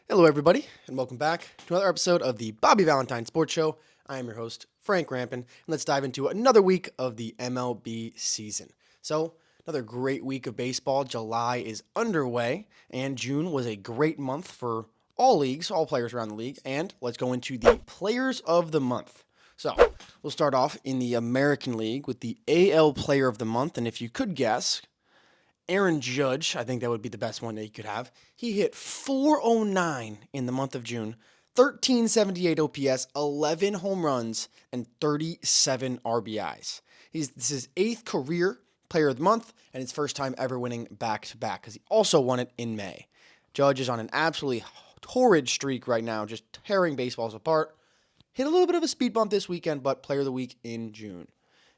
Hello, everybody, and welcome back to another episode of the Bobby Valentine Sports Show. I am your host, Frank Rampin, and let's dive into another week of the MLB season. So, another great week of baseball. July is underway, and June was a great month for all leagues, all players around the league. And let's go into the players of the month. So, we'll start off in the American League with the AL Player of the Month, and if you could guess, Aaron Judge, I think that would be the best one that he could have. He hit 409 in the month of June, 1378 OPS, 11 home runs, and 37 RBIs. This is his 8th career player of the month and his first time ever winning back-to-back because he also won it in May. Judge is on an absolutely torrid streak right now, just tearing baseballs apart. Hit a little bit of a speed bump this weekend, but player of the week in June.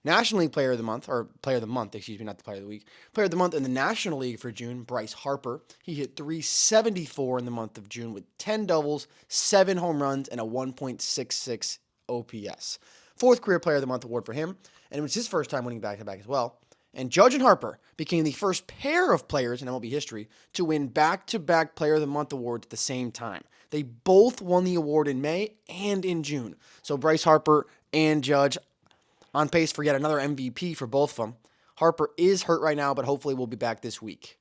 National League Player of the Month, or Player of the Month, excuse me, not the Player of the Week. Player of the Month in the National League for June, Bryce Harper. He hit 374 in the month of June with 10 doubles, 7 home runs, and a 1.66 OPS. 4th Career Player of the Month award for him, and it was his first time winning back-to-back as well. And Judge and Harper became the first pair of players in MLB history to win back-to-back Player of the Month awards at the same time. They both won the award in May and in June. So Bryce Harper and Judge on pace for yet another MVP for both of them. Harper is hurt right now, but hopefully will be back this week.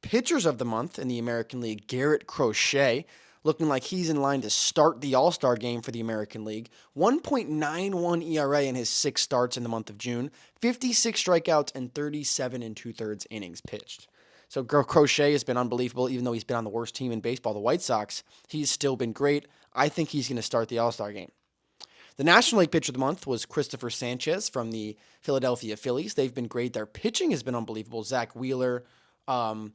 Pitchers of the month in the American League, Garrett Crochet, looking like he's in line to start the All-Star game for the American League. 1.91 ERA in his 6 starts in the month of June, 56 strikeouts, and 37 2/3 innings pitched. So Crochet has been unbelievable, even though he's been on the worst team in baseball, the White Sox. He's still been great. I think he's going to start the All-Star game. The National League Pitcher of the Month was Christopher Sanchez from the Philadelphia Phillies. They've been great. Their pitching has been unbelievable. Zach Wheeler, Aaron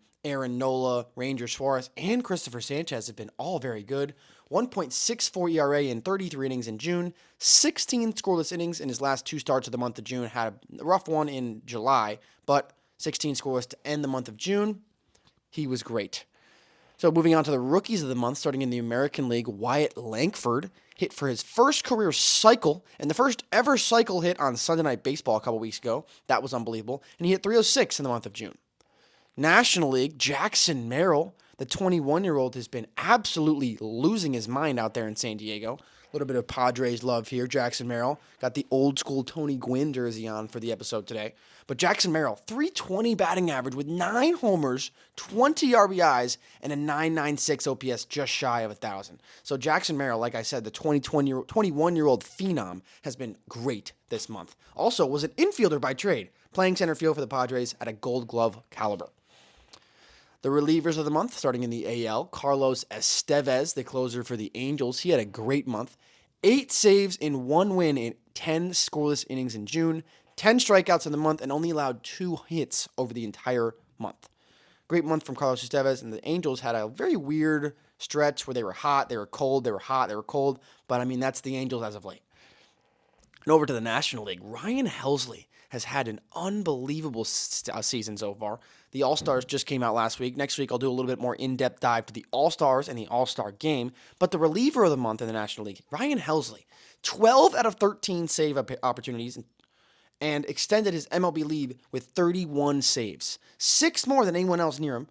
Nola, Ranger Suarez, and Christopher Sanchez have been all very good. 1.64 ERA in 33 innings in June, 16 scoreless innings in his last 2 starts of the month of June. Had a rough one in July, but 16 scoreless to end the month of June. He was great. So moving on to the rookies of the month, starting in the American League, Wyatt Langford hit for his first career cycle and the first ever cycle hit on Sunday Night Baseball a couple weeks ago. That was unbelievable. And he hit 306 in the month of June. National League, Jackson Merrill, the 21-year-old, has been absolutely losing his mind out there in San Diego. A little bit of Padres love here. Jackson Merrill got the old school Tony Gwynn jersey on for the episode today. But Jackson Merrill, 320 batting average with 9 homers, 20 RBIs, and a 996 OPS just shy of 1,000. So Jackson Merrill, like I said, the 21-year-old phenom, has been great this month. Also was an infielder by trade, playing center field for the Padres at a Gold Glove caliber. The relievers of the month, starting in the AL, Carlos Estevez, the closer for the Angels. He had a great month. 8 saves in 1 win in 10 scoreless innings in June, 10 strikeouts in the month, and only allowed 2 hits over the entire month. Great month from Carlos Estevez, and the Angels had a very weird stretch where they were hot, they were cold, they were hot, they were cold, but I mean, that's the Angels as of late. And over to the National League, Ryan Helsley has had an unbelievable season so far. The All-Stars just came out last week. Next week, I'll do a little bit more in-depth dive to the All-Stars and the All-Star game. But the reliever of the month in the National League, Ryan Helsley, 12 out of 13 save opportunities and extended his MLB lead with 31 saves. 6 more than anyone else near him,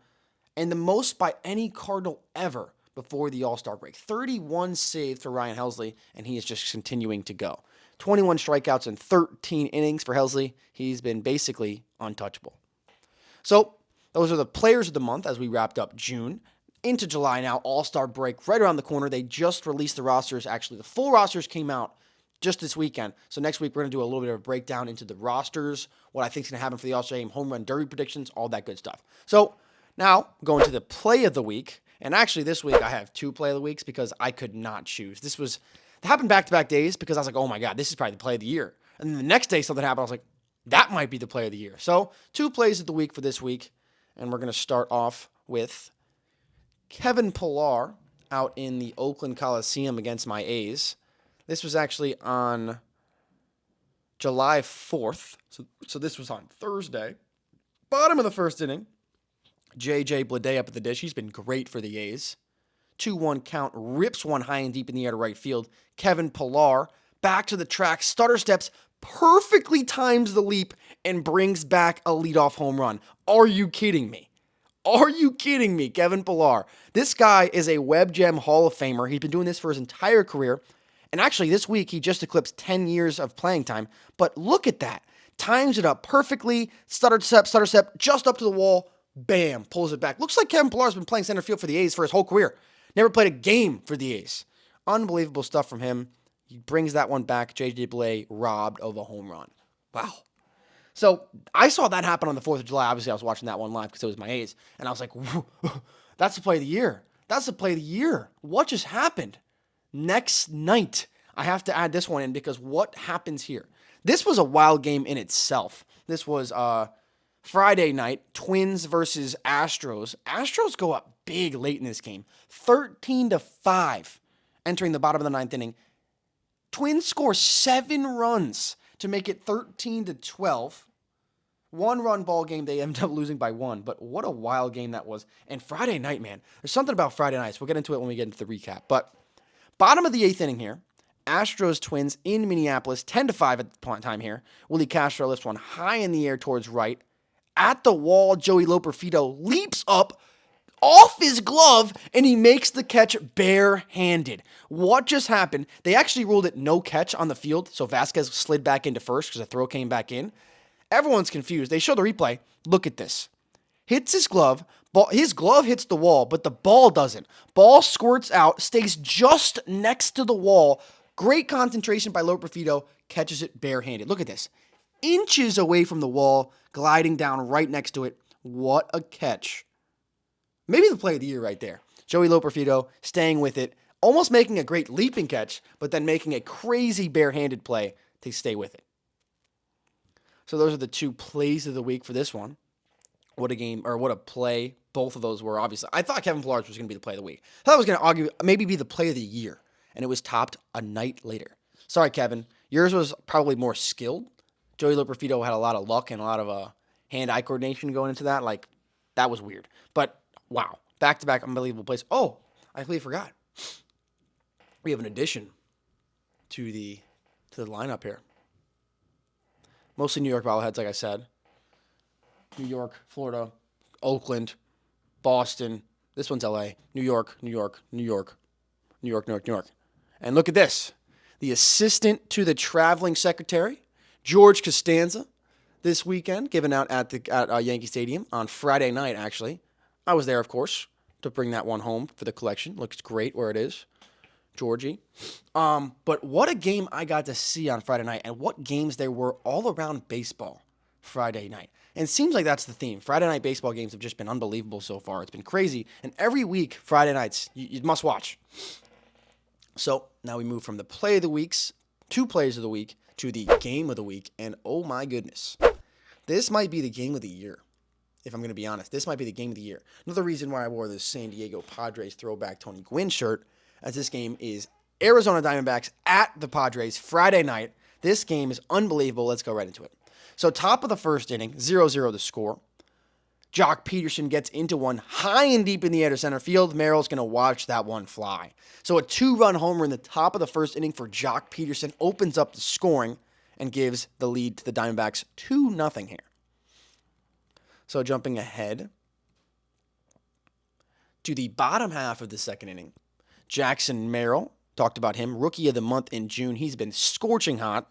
and the most by any Cardinal ever before the All-Star break. 31 saves for Ryan Helsley, and he is just continuing to go. 21 strikeouts in 13 innings for Helsley. He's been basically untouchable. So those are the players of the month as we wrapped up June. Into July now, All-Star break right around the corner. They just released the rosters. Actually, the full rosters came out just this weekend. So next week, we're going to do a little bit of a breakdown into the rosters, what I think is going to happen for the All-Star game, home run derby predictions, all that good stuff. So now, going to the play of the week. And actually, this week, I have 2 play of the weeks because I could not choose. It happened back-to-back days because I was like, oh my God, this is probably the play of the year. And then the next day something happened. I was like, that might be the play of the year. So 2 plays of the week for this week. And we're going to start off with Kevin Pillar out in the Oakland Coliseum against my A's. This was actually on July 4th. So this was on Thursday. Bottom of the first inning. J.J. Bleday up at the dish. He's been great for the A's. 2-1 count, rips one high and deep in the air to right field. Kevin Pillar back to the track, stutter steps, perfectly times the leap, and brings back a leadoff home run. Are you kidding me? Are you kidding me, Kevin Pillar? This guy is a Web Gem Hall of Famer. He's been doing this for his entire career. And actually, this week, he just eclipsed 10 years of playing time. But look at that. Times it up perfectly. Stutter step, just up to the wall. Bam, pulls it back. Looks like Kevin Pillar's been playing center field for the A's for his whole career. Never played a game for the A's. Unbelievable stuff from him. He brings that one back. J.J. Blay robbed of a home run. Wow. So I saw that happen on the 4th of July. Obviously, I was watching that one live because it was my A's. And I was like, that's the play of the year. That's the play of the year. What just happened? Next night, I have to add this one in because what happens here? This was a wild game in itself. This was Friday night, Twins versus Astros. Astros go up big late in this game, 13-5, entering the bottom of the ninth inning. Twins score 7 runs to make it 13-12. 1-run ball game. They ended up losing by 1, but what a wild game that was. And Friday night, man, there's something about Friday nights. We'll get into it when we get into the recap. But bottom of the 8th inning here, Astros Twins in Minneapolis, 10-5 at the time here. Willie Castro lifts one high in the air towards right. At the wall, Joey Loperfido leaps up off his glove, and he makes the catch barehanded. What just happened? They actually ruled it no catch on the field, so Vasquez slid back into first because the throw came back in. Everyone's confused. They show the replay. Look at this. Hits his glove. His glove hits the wall, but the ball doesn't. Ball squirts out, stays just next to the wall. Great concentration by Loperfido. Catches it barehanded. Look at this. Inches away from the wall, gliding down right next to it. What a catch. Maybe the play of the year right there. Joey Loperfido staying with it, almost making a great leaping catch, but then making a crazy barehanded play to stay with it. So those are the 2 plays of the week for this one. What a game, or what a play both of those were, obviously. I thought Kevin Pillar's was going to be the play of the week. I thought I was going to argue, maybe be the play of the year, and it was topped a night later. Sorry, Kevin. Yours was probably more skilled. Joey Loperfido had a lot of luck and a lot of hand-eye coordination going into that. Like, that was weird. But, wow. Back-to-back unbelievable plays. Oh, I completely forgot. We have an addition to the lineup here. Mostly New York Bobbleheads, like I said. New York, Florida, Oakland, Boston. This one's LA. New York, New York, New York, New York, New York, New York. And look at this. The assistant to the traveling secretary, George Costanza, this weekend, given out at Yankee Stadium on Friday night, actually. I was there, of course, to bring that one home for the collection. Looks great where it is. Georgie. But what a game I got to see on Friday night, and what games there were all around baseball Friday night. And it seems like that's the theme. Friday night baseball games have just been unbelievable so far. It's been crazy. And every week, Friday nights, you must watch. So now we move from the play of the weeks, 2 plays of the week, to the game of the week. And oh my goodness, this might be the game of the year. If I'm going to be honest, this might be the game of the year. Another reason why I wore this San Diego Padres throwback Tony Gwynn shirt, as this game is Arizona Diamondbacks at the Padres Friday night. This game is unbelievable. Let's go right into it. So top of the first inning, 0-0 the score. Jock Peterson gets into one high and deep in the air to center field. Merrill's going to watch that one fly. So a 2-run homer in the top of the first inning for Jock Peterson opens up the scoring and gives the lead to the Diamondbacks 2-0 here. So jumping ahead to the bottom half of the second inning, Jackson Merrill, talked about him, rookie of the month in June. He's been scorching hot.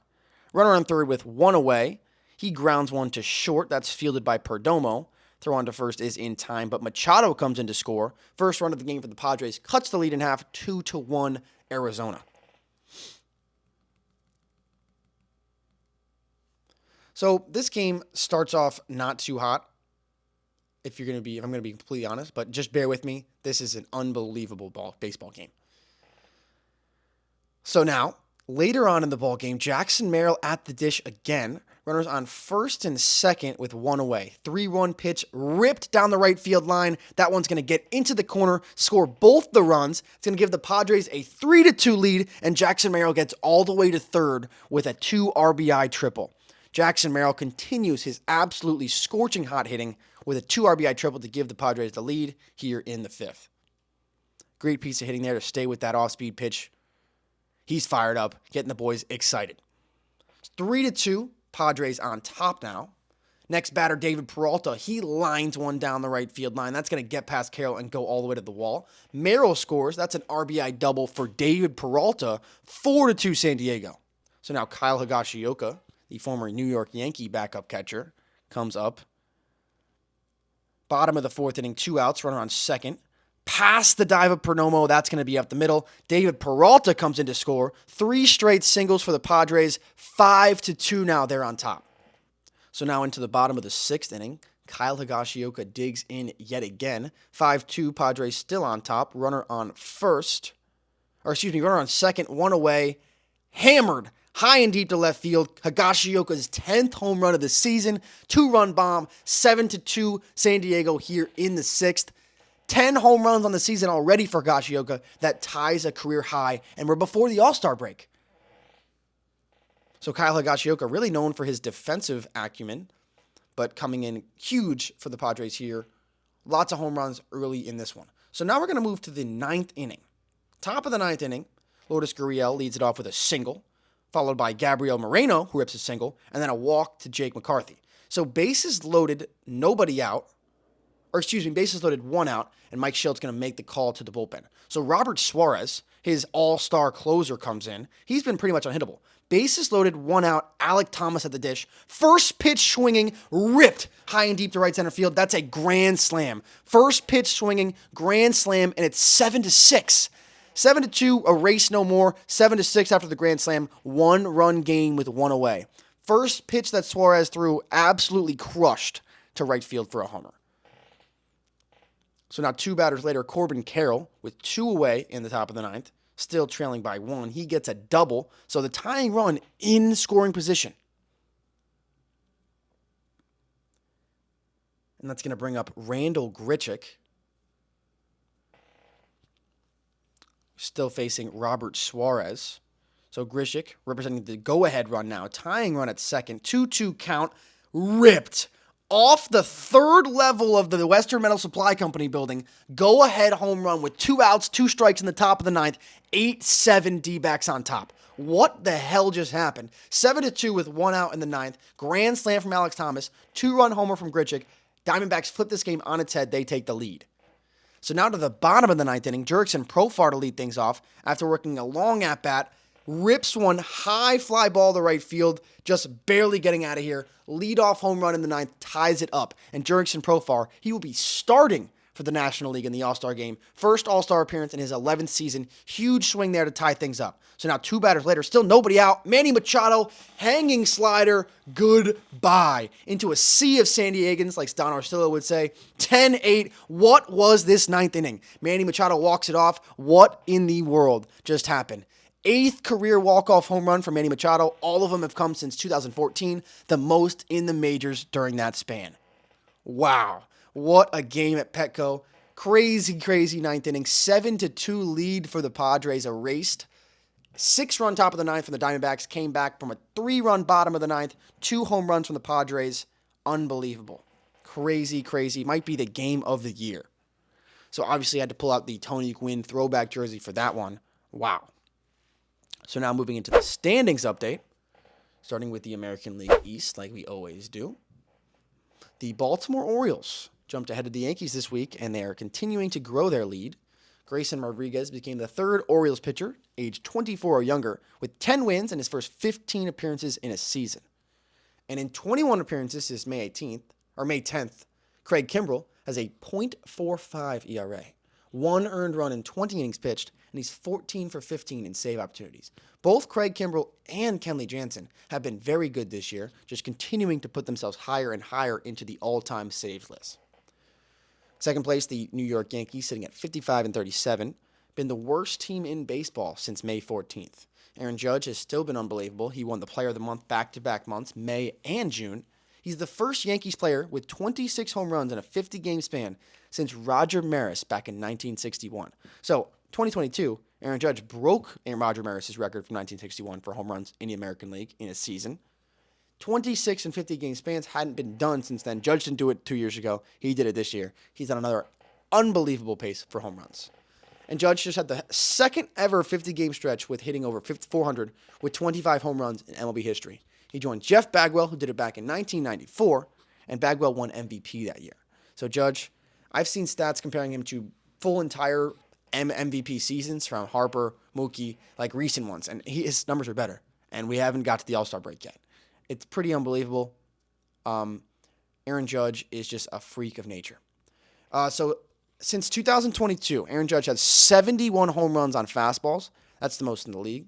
Runner on third with 1 away. He grounds one to short. That's fielded by Perdomo. Throw on to first is in time, but Machado comes in to score. First run of the game for the Padres. Cuts the lead in half, 2-1 Arizona. So this game starts off not too hot. If I'm going to be completely honest, but just bear with me. This is an unbelievable baseball game. So now, later on in the ball game, Jackson Merrill at the dish again. Runners on first and second with 1 away. 3-1 pitch ripped down the right field line. That one's going to get into the corner, score both the runs. It's going to give the Padres a 3-2 lead, and Jackson Merrill gets all the way to third with a 2 RBI triple. Jackson Merrill continues his absolutely scorching hot hitting with a 2 RBI triple to give the Padres the lead here in the 5th. Great piece of hitting there to stay with that off-speed pitch. He's fired up, getting the boys excited. 3-2, Padres on top now. Next batter, David Peralta. He lines one down the right field line. That's going to get past Carroll and go all the way to the wall. Merrill scores. That's an RBI double for David Peralta. 4-2 San Diego. So now Kyle Higashioka, the former New York Yankee backup catcher, comes up. Bottom of the fourth inning, 2 outs, runner on second. Past the dive of Perdomo, that's going to be up the middle. David Peralta comes in to score. 3 straight singles for the Padres. 5-2 now, they're on top. So now into the bottom of the 6th inning, Kyle Higashioka digs in yet again. 5-2, Padres still on top. Runner on second, 1 away. Hammered high and deep to left field. Higashioka's 10th home run of the season. 2-run bomb. 7-2 San Diego here in the 6th. 10 home runs on the season already for Higashioka. That ties a career high, and we're before the All-Star break. So Kyle Higashioka, really known for his defensive acumen, but coming in huge for the Padres here. Lots of home runs early in this one. So now we're going to move to the 9th inning. Top of the 9th inning, Lourdes Gurriel leads it off with a single, followed by Gabriel Moreno, who rips a single, and then a walk to Jake McCarthy. So bases loaded, bases loaded, 1 out, and Mike Shilt's going to make the call to the bullpen. So Robert Suarez, his all-star closer, comes in. He's been pretty much unhittable. Bases loaded, 1 out, Alek Thomas at the dish. First pitch swinging, ripped high and deep to right center field. That's a grand slam. First pitch swinging, grand slam, and it's 7-6. 7-2, a race no more. 7-6 after the grand slam. 1-run game with 1 away. First pitch that Suarez threw, absolutely crushed to right field for a homer. So now 2 batters later, Corbin Carroll with 2 away in the top of the 9th. Still trailing by 1. He gets a double. So the tying run in scoring position. And that's going to bring up Randall Grichuk. Still facing Robert Suarez. So Grichuk representing the go-ahead run now. Tying run at second. 2-2 count. Ripped off the 3rd level of the Western Metal Supply Company building. Go-ahead home run with 2 outs, 2 strikes in the top of the 9th. 8-7 D-backs on top. What the hell just happened? 7-2 with 1 out in the 9th. Grand slam from Alek Thomas. 2-run homer from Grichuk. Diamondbacks flip this game on its head. They take the lead. So now to the bottom of the 9th inning, Jurickson Profar to lead things off after working a long at-bat. Rips one high fly ball to right field, just barely getting out of here. Leadoff home run in the 9th, ties it up. And Jurickson Profar, he will be starting for the National League in the All-Star game. First All-Star appearance in his 11th season. Huge swing there to tie things up. So now 2 batters later, still nobody out. Manny Machado, hanging slider, goodbye. Into a sea of San Diegans, like Don Orsillo would say. 10-8. What was this 9th inning? Manny Machado walks it off. What in the world just happened? 8th career walk-off home run for Manny Machado. All of them have come since 2014, the most in the majors during that span. Wow. What a game at Petco. Crazy 9th inning. 7-2 lead for the Padres erased. 6-run top of the 9th from the Diamondbacks. Came back from a 3-run bottom of the 9th. 2 home runs from the Padres. Unbelievable. Crazy. Might be the game of the year. So obviously I had to pull out the Tony Gwynn throwback jersey for that one. Wow. So now moving into the standings update, starting with the American League East, like we always do. The Baltimore Orioles jumped ahead of the Yankees this week, and they are continuing to grow their lead. Grayson Rodriguez became the 3rd Orioles pitcher, age 24 or younger, with 10 wins in his first 15 appearances in a season. And in 21 appearances since May 10th, Craig Kimbrell has a .45 ERA. 1 earned run in 20 innings pitched, and he's 14 for 15 in save opportunities. Both Craig Kimbrell and Kenley Jansen have been very good this year, just continuing to put themselves higher and higher into the all-time saves list. Second place, the New York Yankees, sitting at 55-37, been the worst team in baseball since May 14th. Aaron Judge has still been unbelievable. He won the Player of the Month back-to-back months, May and June. He's the first Yankees player with 26 home runs in a 50-game span since Roger Maris back in 1961. So, 2022, Aaron Judge broke Roger Maris' record from 1961 for home runs in the American League in a season. 26 and 50-game spans hadn't been done since then. Judge didn't do it 2 years ago. He did it this year. He's on another unbelievable pace for home runs. And Judge just had the second ever 50-game stretch with hitting over 400 with 25 home runs in MLB history. He joined Jeff Bagwell, who did it back in 1994, and Bagwell won MVP that year. So Judge, I've seen stats comparing him to full entire MVP seasons from Harper, Mookie, like recent ones, and his numbers are better. And we haven't got to the All-Star break yet. It's pretty unbelievable. Aaron Judge is just a freak of nature. So since 2022, Aaron Judge has 71 home runs on fastballs. That's the most in the league.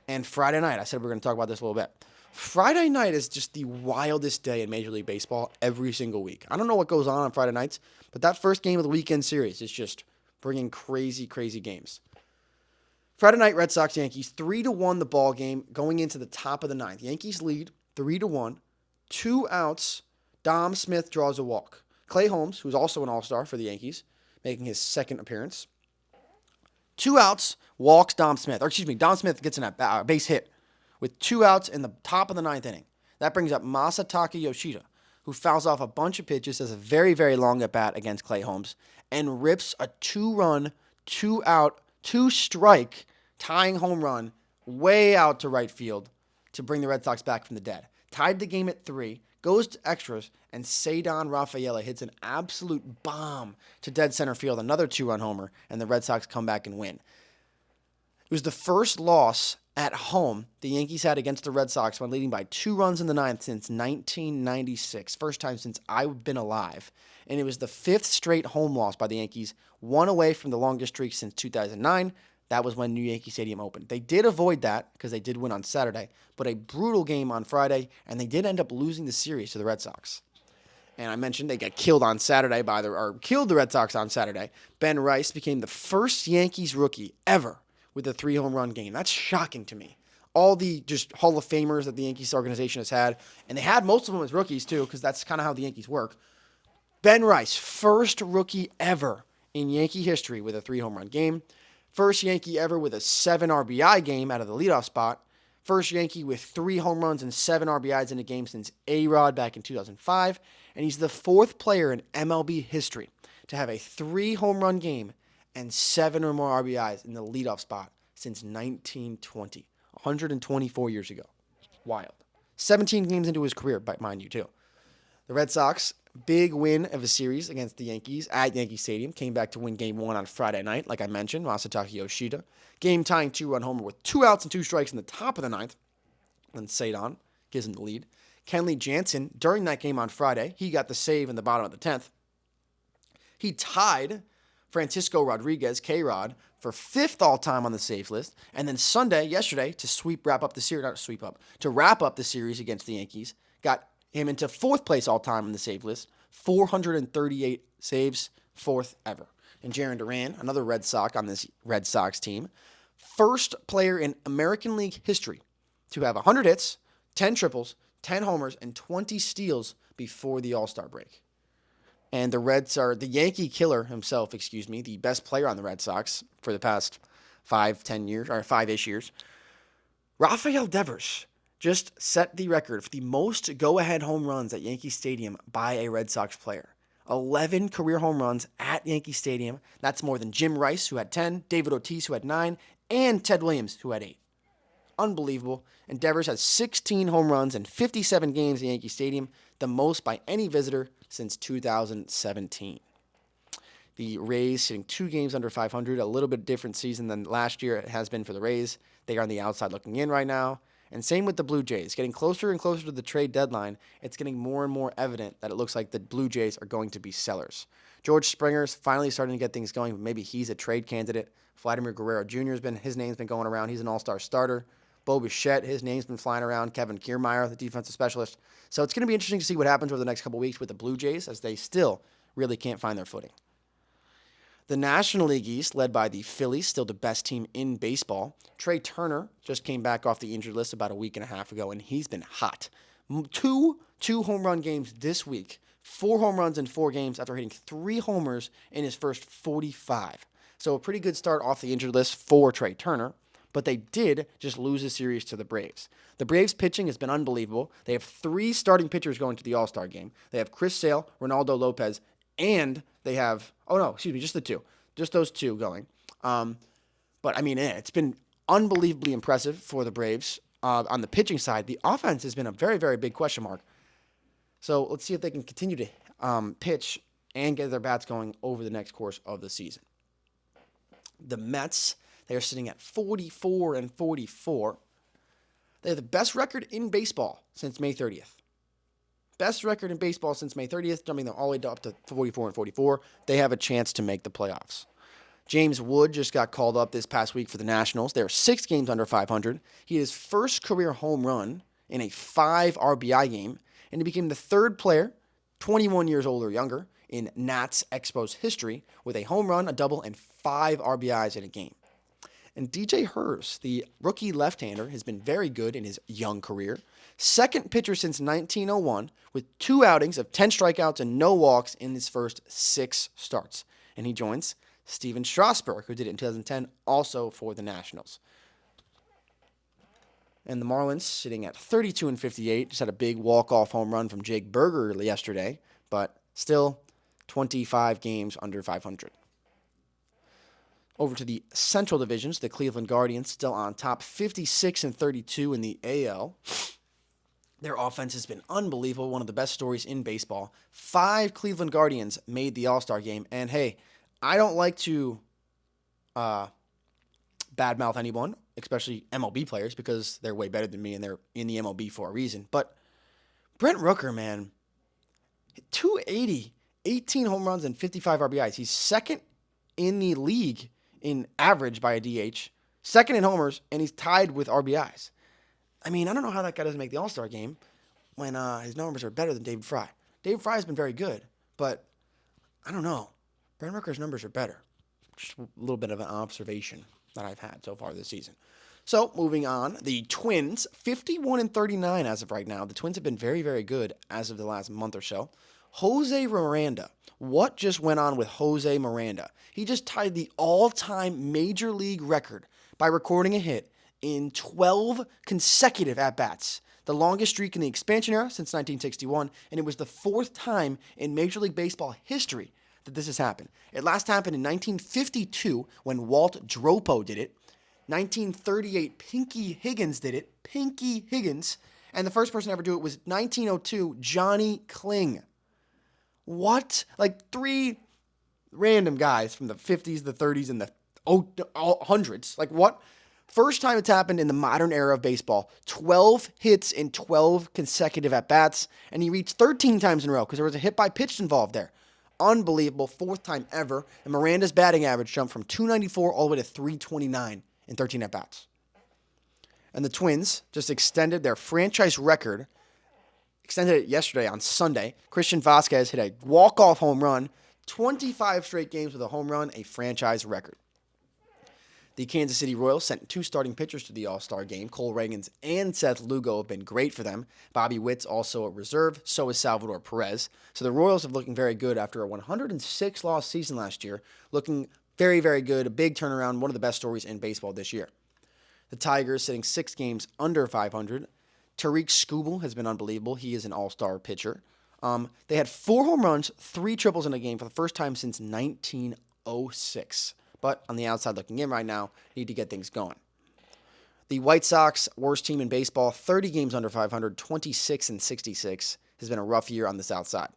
And Friday night, I said we were going to talk about this a little bit. Friday night is just the wildest day in Major League Baseball every single week. I don't know what goes on Friday nights, but that first game of the weekend series is just bringing crazy, crazy games. Friday night, Red Sox Yankees 3-1 the ball game going into the top of the ninth. Yankees lead 3-1, 2 outs. Dom Smith draws a walk. Clay Holmes, who's also an All-Star for the Yankees, making his second appearance. 2 outs, walks Dom Smith. Dom Smith gets a base hit with 2 outs in the top of the ninth inning. That brings up Masataka Yoshida, who fouls off a bunch of pitches, has a very, very long at-bat against Clay Holmes, and rips a 2-run, 2-out, 2-strike tying home run way out to right field to bring the Red Sox back from the dead. Tied the game at 3, goes to extras, and Cedar Rafaela hits an absolute bomb to dead center field, another 2-run homer, and the Red Sox come back and win. It was the first loss at home the Yankees had against the Red Sox when leading by 2 runs in the ninth since 1996. First time since I've been alive. And it was the 5th straight home loss by the Yankees, one away from the longest streak since 2009. That was when New Yankee Stadium opened. They did avoid that because they did win on Saturday, but a brutal game on Friday, and they did end up losing the series to the Red Sox. And I mentioned they got killed on Saturday killed the Red Sox on Saturday. Ben Rice became the first Yankees rookie ever with a 3-home run game. That's shocking to me. All the just Hall of Famers that the Yankees organization has had, and they had most of them as rookies too, because that's kind of how the Yankees work. Ben Rice, first rookie ever in Yankee history with a 3-home run game. First Yankee ever with a 7 RBI game out of the leadoff spot. First Yankee with 3 home runs and 7 RBIs in a game since A-Rod back in 2005. And he's the 4th player in MLB history to have a 3-home run game and 7 or more RBIs in the leadoff spot since 1920, 124 years ago. Wild. 17 games into his career, mind you, too. The Red Sox, big win of a series against the Yankees at Yankee Stadium. Came back to win Game 1 on Friday night, like I mentioned, Masataka Yoshida. Game-tying 2-run homer with 2 outs and 2 strikes in the top of the ninth. Then Cedar gives him the lead. Kenley Jansen, during that game on Friday, he got the save in the bottom of the 10th. He tied Francisco Rodriguez, K-Rod, for 5th all-time on the save list. And then yesterday, to wrap up the series against the Yankees, got him into 4th place all-time on the save list, 438 saves, 4th ever. And Jarren Duran, another Red Sox on this Red Sox team, first player in American League history to have 100 hits, 10 triples, 10 homers, and 20 steals before the All-Star break. And the Yankee killer himself, the best player on the Red Sox for the past 5-10 years, or 5-ish years, Rafael Devers just set the record for the most go-ahead home runs at Yankee Stadium by a Red Sox player. 11 career home runs at Yankee Stadium. That's more than Jim Rice, who had 10, David Ortiz, who had 9, and Ted Williams, who had 8. Unbelievable. And Devers has 16 home runs in 57 games at Yankee Stadium, the most by any visitor since 2017. The Rays sitting 2 games under 500, a little bit different season than last year it has been for the Rays. They are on the outside looking in right now. And same with the Blue Jays. Getting closer and closer to the trade deadline, it's getting more and more evident that it looks like the Blue Jays are going to be sellers. George Springer's finally starting to get things going, but maybe he's a trade candidate. Vladimir Guerrero Jr. his name's been going around. He's an all-star starter. Bo Bichette, his name's been flying around. Kevin Kiermaier, the defensive specialist. So it's going to be interesting to see what happens over the next couple weeks with the Blue Jays, as they still really can't find their footing. The National League East, led by the Phillies, still the best team in baseball. Trey Turner just came back off the injured list about a week and a half ago, and he's been hot. 2 home run games this week. 4 home runs in 4 games after hitting 3 homers in his first 45. So a pretty good start off the injured list for Trey Turner, but they did just lose a series to the Braves. The Braves pitching has been unbelievable. They have 3 starting pitchers going to the All-Star game. They have Chris Sale, Ronaldo Lopez, and they have, just the 2. Just those 2 going. But, it's been unbelievably impressive for the Braves. On the pitching side, the offense has been a very, very big question mark. So let's see if they can continue to pitch and get their bats going over the next course of the season. The Mets, they are sitting at 44-44. They have the best record in baseball since May 30th. Best record in baseball since May 30th, jumping them all the way up to 44-44. They have a chance to make the playoffs. James Wood just got called up this past week for the Nationals. They're 6 games under 500. He had his first career home run in a 5 RBI game, and he became the third player, 21 years old or younger, in Nats Expos history with a home run, a double, and 5 RBIs in a game. And DJ Hurst, the rookie left-hander, has been very good in his young career. Second pitcher since 1901 with 2 outings of 10 strikeouts and no walks in his first 6 starts. And he joins Steven Strasburg, who did it in 2010, also for the Nationals. And the Marlins sitting at 32-58, just had a big walk-off home run from Jake Berger yesterday, but still 25 games under 500. Over to the Central Divisions, the Cleveland Guardians still on top, 56-32 in the AL. Their offense has been unbelievable, one of the best stories in baseball. 5 Cleveland Guardians made the All-Star game, and hey, I don't like to badmouth anyone, especially MLB players, because they're way better than me and they're in the MLB for a reason. But Brent Rooker, man, 280, 18 home runs and 55 RBIs. He's second in the league in average by a DH, second in homers, and he's tied with RBIs. I mean, I don't know how that guy doesn't make the All-Star game when his numbers are better than David Fry. David Fry has been very good, but I don't know. Brent Rooker's numbers are better. Just a little bit of an observation that I've had so far this season. So, moving on, the Twins, 51-39 as of right now. The Twins have been very, very good as of the last month or so. Jose Miranda. What just went on with Jose Miranda? He just tied the all-time Major League record by recording a hit in 12 consecutive at-bats, the longest streak in the expansion era since 1961, and it was the 4th time in Major League Baseball history that this has happened. It last happened in 1952 when Walt Dropo did it. 1938, Pinky Higgins did it. Pinky Higgins. And the first person to ever do it was 1902, Johnny Kling. What? Like 3 random guys from the 50s, the 30s, and the hundreds. Like what? First time it's happened in the modern era of baseball. 12 hits in 12 consecutive at-bats, and he reached 13 times in a row because there was a hit by pitch involved there. Unbelievable, 4th time ever, and Miranda's batting average jumped from 294 all the way to 329 in 13 at-bats. And the Twins just extended their franchise record, extended it yesterday on Sunday. Christian Vasquez hit a walk-off home run, 25 straight games with a home run, a franchise record. The Kansas City Royals sent 2 starting pitchers to the All-Star game. Cole Reagans and Seth Lugo have been great for them. Bobby Witt's also a reserve. So is Salvador Perez. So the Royals have looking very good after a 106-loss season last year. Looking very, very good. A big turnaround. One of the best stories in baseball this year. The Tigers sitting 6 games under 500. Tariq Skubal has been unbelievable. He is an all-star pitcher. They had 4 home runs, 3 triples in a game for the first time since 1906. But on the outside looking in right now, need to get things going. The White Sox, worst team in baseball, 30 games under 500, 26-66, has been a rough year on the south side.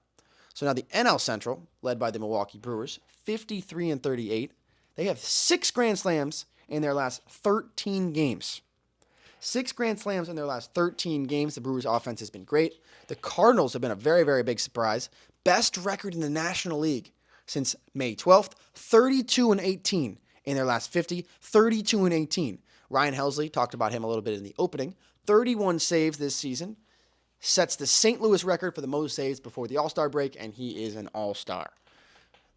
So now the NL Central, led by the Milwaukee Brewers, 53-38. They have 6 Grand Slams in their last 13 games. 6 Grand Slams in their last 13 games. The Brewers' offense has been great. The Cardinals have been a very, very big surprise. Best record in the National League since May 12th, 32-18 in their last 50, 32-18. Ryan Helsley, talked about him a little bit in the opening, 31 saves this season, sets the St. Louis record for the most saves before the All-Star break, and he is an All-Star.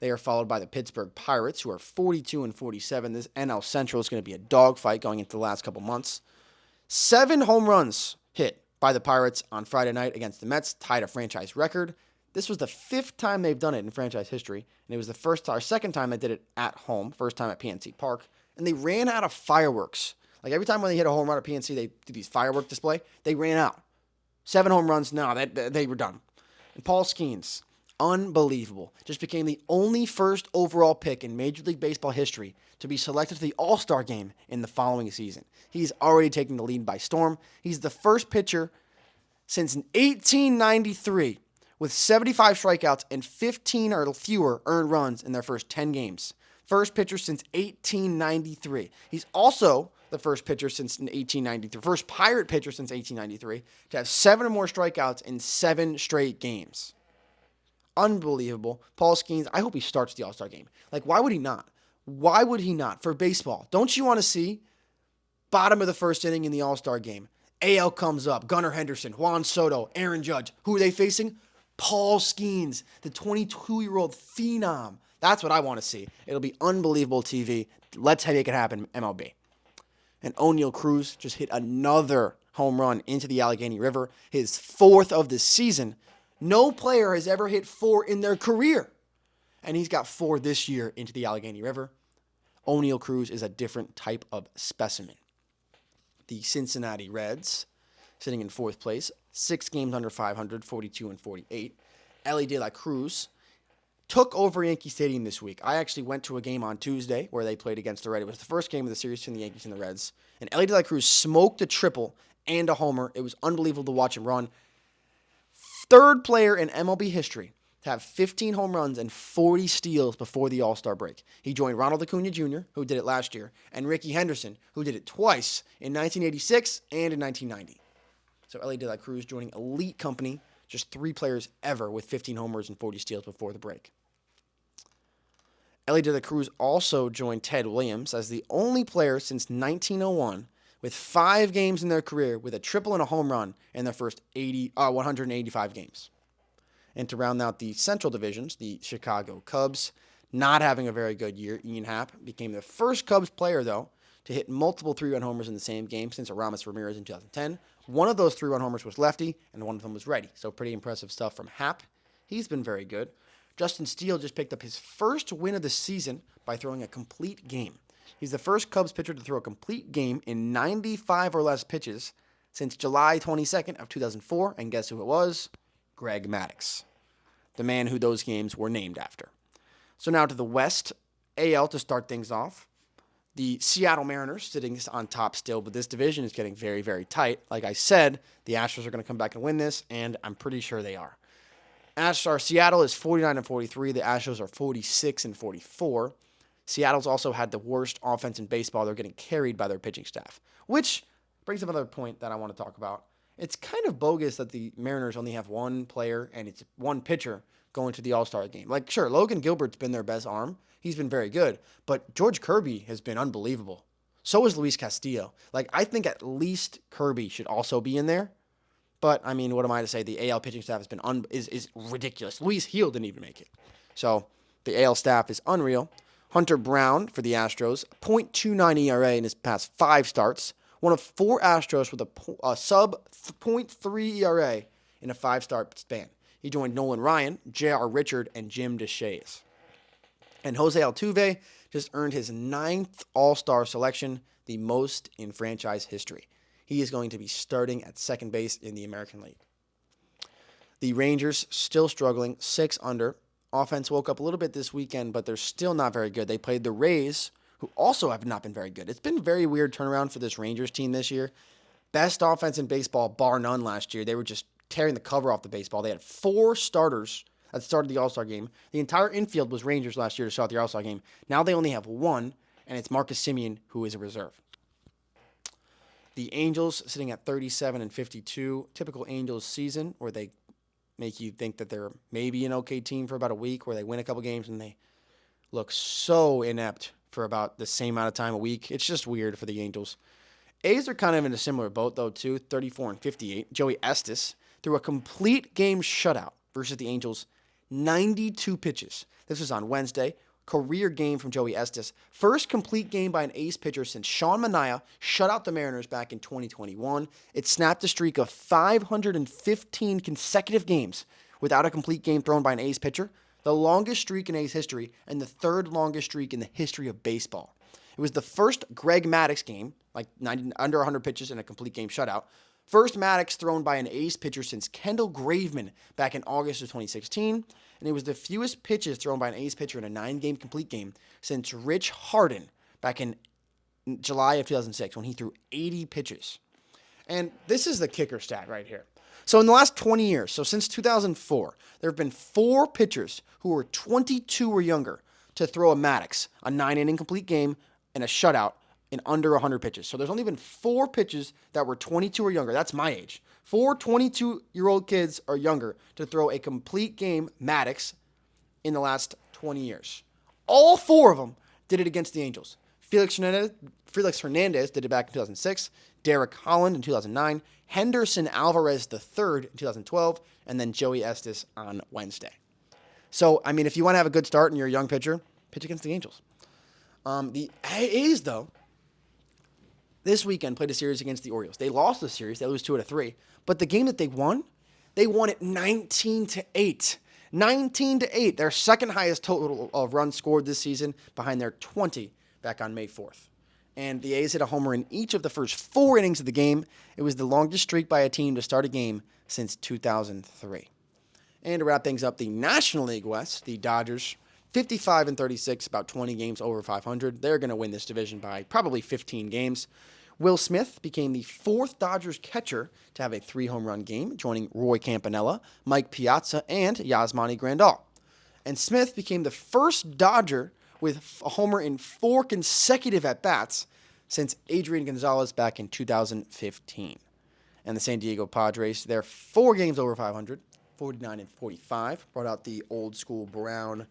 They are followed by the Pittsburgh Pirates, who are 42-47. This NL Central is going to be a dogfight going into the last couple months. 7 home runs hit by the Pirates on Friday night against the Mets, tied a franchise record. This was the 5th time they've done it in franchise history, and it was the second time they did it at home, first time at PNC Park, and they ran out of fireworks. Like every time when they hit a home run at PNC, they do these firework display. They ran out. 7 home runs, no, they were done. And Paul Skeens, unbelievable, just became the only first overall pick in Major League Baseball history to be selected to the All-Star game in the following season. He's already taking the lead by storm. He's the first pitcher since 1893 with 75 strikeouts and 15 or fewer earned runs in their first 10 games. First pitcher since 1893. He's also the first pitcher since 1893, first Pirate pitcher since 1893 to have 7 or more strikeouts in 7 straight games. Unbelievable. Paul Skeens, I hope he starts the All-Star game. Like, why would he not? Why would he not? For baseball, don't you want to see bottom of the first inning in the All-Star game? AL comes up. Gunnar Henderson, Juan Soto, Aaron Judge. Who are they facing? Paul Skeens, the 22-year-old phenom. That's what I want to see. It'll be unbelievable TV. Let's make it happen, MLB. And O'Neal Cruz just hit another home run into the Allegheny River, his 4th of the season. No player has ever hit 4 in their career. And he's got 4 this year into the Allegheny River. O'Neal Cruz is a different type of specimen. The Cincinnati Reds, sitting in 4th place, 6 games under 500, 42 and 48. Elly De La Cruz took over Yankee Stadium this week. I actually went to a game on Tuesday where they played against the Reds. It was the first game of the series between the Yankees and the Reds. And Elly De La Cruz smoked a triple and a homer. It was unbelievable to watch him run. 3rd player in MLB history to have 15 home runs and 40 steals before the All-Star break. He joined Ronald Acuna Jr., who did it last year, and Ricky Henderson, who did it twice in 1986 and in 1990. So Elly De La Cruz joining elite company, just 3 players ever with 15 homers and 40 steals before the break. Elly De La Cruz also joined Ted Williams as the only player since 1901 with 5 games in their career with a triple and a home run in their first 185 games. And to round out the Central divisions, the Chicago Cubs, not having a very good year. Ian Happ became the first Cubs player, though, to hit multiple 3-run homers in the same game since Aramis Ramirez in 2010. One of those 3-run homers was lefty, and one of them was righty. So pretty impressive stuff from Happ. He's been very good. Justin Steele just picked up his first win of the season by throwing a complete game. He's the first Cubs pitcher to throw a complete game in 95 or less pitches since July 22nd of 2004. And guess who it was? Greg Maddux, the man who those games were named after. So now to the West, AL to start things off. The Seattle Mariners sitting on top still, but this division is getting very, very tight. Like I said, the Astros are going to come back and win this, and I'm pretty sure they are. Seattle is 49 and 43. The Astros are 46 and 44. Seattle's also had the worst offense in baseball. They're getting carried by their pitching staff, which brings up another point that I want to talk about. It's kind of bogus that the Mariners only have one player and it's one pitcher going to the All-Star game. Like, sure, Logan Gilbert's been their best arm. He's been very good. But George Kirby has been unbelievable. So is Luis Castillo. Like, I think at least Kirby should also be in there. But, I mean, what am I to say? The AL pitching staff has been is ridiculous. Luis Heel didn't even make it. So, the AL staff is unreal. Hunter Brown for the Astros, .29 ERA in his past 5 starts. One of 4 Astros with a sub .3 ERA in a 5-start span. He joined Nolan Ryan, J.R. Richard, and Jim DeShays. And Jose Altuve just earned his 9th All-Star selection, the most in franchise history. He is going to be starting at second base in the American League. The Rangers still struggling, 6 under. Offense woke up a little bit this weekend, but they're still not very good. They played the Rays, who also have not been very good. It's been a very weird turnaround for this Rangers team this year. Best offense in baseball, bar none last year. They were just tearing the cover off the baseball. They had 4 starters that started the All-Star game. The entire infield was Rangers last year to start the All-Star game. Now they only have 1, and it's Marcus Semien, who is a reserve. The Angels sitting at 37 and 52. Typical Angels season where they make you think that they're maybe an okay team for about a week, where they win a couple games and they look so inept for about the same amount of time a week. It's just weird for the Angels. A's are kind of in a similar boat, though, too, 34 and 58. Joey Estes threw a complete game shutout versus the Angels, 92 pitches. This was on Wednesday. Career game from Joey Estes. First complete game by an A's pitcher since Sean Manaea shut out the Mariners back in 2021. It snapped a streak of 515 consecutive games without a complete game thrown by an A's pitcher, the longest streak in A's history and the 3rd longest streak in the history of baseball. It was the first Greg Maddux game, like under 100 pitches and a complete game shutout. First Maddux thrown by an A's pitcher since Kendall Graveman back in August of 2016. And it was the fewest pitches thrown by an A's pitcher in a 9-game complete game since Rich Harden back in July of 2006 when he threw 80 pitches. And this is the kicker stat right here. So in the last 20 years, so since 2004, there have been 4 pitchers who were 22 or younger to throw a Maddox, a 9-inning complete game, and a shutout in under 100 pitches. So there's only been 4 pitchers that were 22 or younger. That's my age. 4 22-year-old kids or younger to throw a complete game Maddox in the last 20 years. All 4 of them did it against the Angels. Felix Hernandez did it back in 2006, Derek Holland in 2009, Henderson Alvarez III in 2012, and then Joey Estes on Wednesday. So, I mean, if you want to have a good start and you're a young pitcher, pitch against the Angels. The A's, though, this weekend played a series against the Orioles. They lost the series. They lose 2 out of 3. But the game that they won it 19-8. 19-8, their second highest total of runs scored this season behind their 20 back on May 4th. And the A's hit a homer in each of the first 4 innings of the game. It was the longest streak by a team to start a game since 2003. And to wrap things up, the National League West, the Dodgers, 55-36, about 20 games over 500. They're going to win this division by probably 15 games. Will Smith became the 4th Dodgers catcher to have a 3-home run game, joining Roy Campanella, Mike Piazza, and Yasmani Grandal. And Smith became the first Dodger with a homer in 4 consecutive at-bats since Adrian Gonzalez back in 2015. And the San Diego Padres, they're 4 games over 500, 49-45, brought out the old-school brown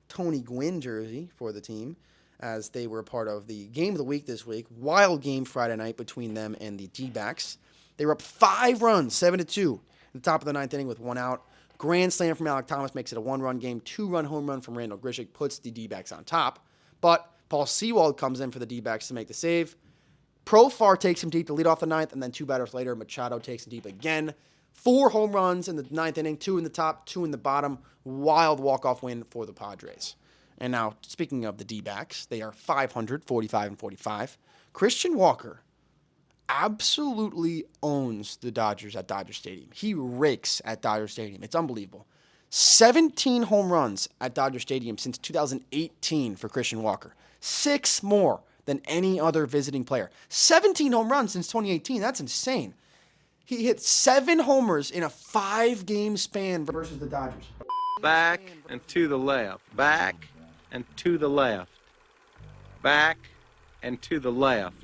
Tony Gwynn jersey for the team, as they were a part of the game of the week this week. Wild game Friday night between them and the D-backs. They were up 5 runs, 7-2, in the top of the 9th inning with 1 out. Grand slam from Alek Thomas makes it a 1-run game. 2-run home run from Randall Grichuk puts the D-backs on top. But Paul Sewald comes in for the D-backs to make the save. Profar takes him deep to lead off the 9th, and then 2 batters later, Machado takes him deep again. 4 home runs in the 9th inning, 2 in the top, 2 in the bottom. Wild walk-off win for the Padres. And now, speaking of the D-backs, they are 500, 45-45. Christian Walker absolutely owns the Dodgers at Dodger Stadium. He rakes at Dodger Stadium. It's unbelievable. 17 home runs at Dodger Stadium since 2018 for Christian Walker. 6 more than any other visiting player. 17 home runs since 2018. That's insane. He hit 7 homers in a 5-game span versus the Dodgers. Back and to the left. Back and to the left. Back and to the left.